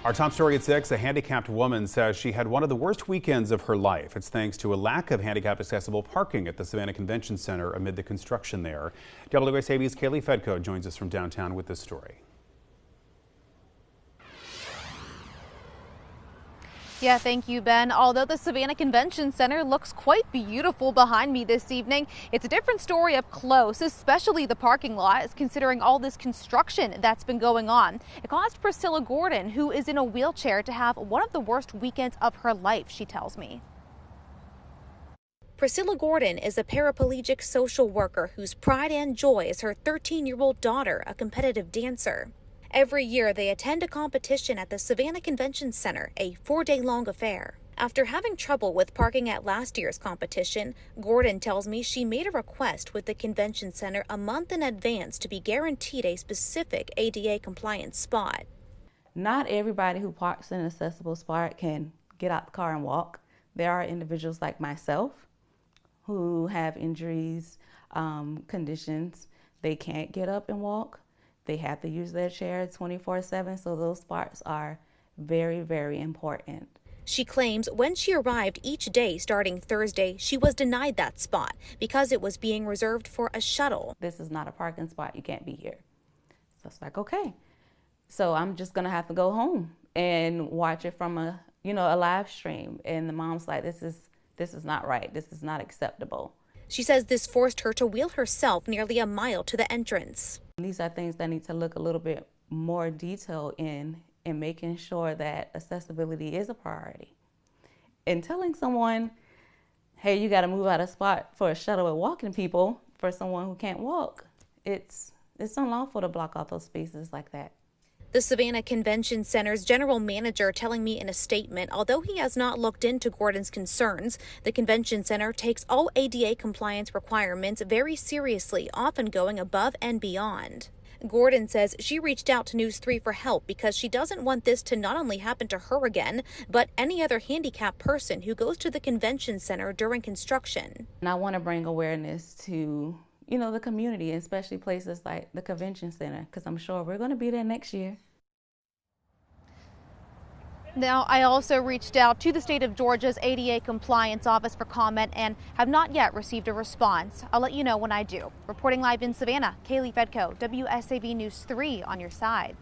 Our top story at 6, a handicapped woman says she had one of the worst weekends of her life. It's thanks to a lack of handicap-accessible parking at the Savannah Convention Center amid the construction there. WSAV's Kaylee Fedko joins us from downtown with this story. Yeah, thank you, Ben. Although the Savannah Convention Center looks quite beautiful behind me this evening, it's a different story up close, especially the parking lot, considering all this construction that's been going on. It caused Priscilla Gordon, who is in a wheelchair, to have one of the worst weekends of her life, she tells me. Priscilla Gordon is a paraplegic social worker whose pride and joy is her 13-year-old daughter, a competitive dancer. Every year, they attend a competition at the Savannah Convention Center, a 4-day-long affair. After having trouble with parking at last year's competition, Gordon tells me she made a request with the convention center a month in advance to be guaranteed a specific ADA-compliant spot. Not everybody who parks in an accessible spot can get out the car and walk. There are individuals like myself who have injuries, conditions. They can't get up and walk. They have to use their chair 24/7, so those spots are very, very important. She claims when she arrived each day starting Thursday, she was denied that spot because it was being reserved for a shuttle. This is not a parking spot, you can't be here. So it's like, okay. So I'm just gonna have to go home and watch it from a live stream. And the mom's like, this is not right, this is not acceptable. She says this forced her to wheel herself nearly a mile to the entrance. These are things that need to look a little bit more detailed in making sure that accessibility is a priority. And telling someone, hey, you got to move out of spot for a shuttle with walking people for someone who can't walk, it's unlawful to block off those spaces like that. The Savannah Convention Center's general manager telling me in a statement, although he has not looked into Gordon's concerns, the convention center takes all ADA compliance requirements very seriously, often going above and beyond. Gordon says she reached out to News 3 for help because she doesn't want this to not only happen to her again, but any other handicapped person who goes to the convention center during construction. And I want to bring awareness to the community, especially places like the convention center, because I'm sure we're going to be there next year. Now, I also reached out to the state of Georgia's ADA compliance office for comment and have not yet received a response. I'll let you know when I do. Reporting live in Savannah, Kaylee Fedko, WSAV News 3 on your side.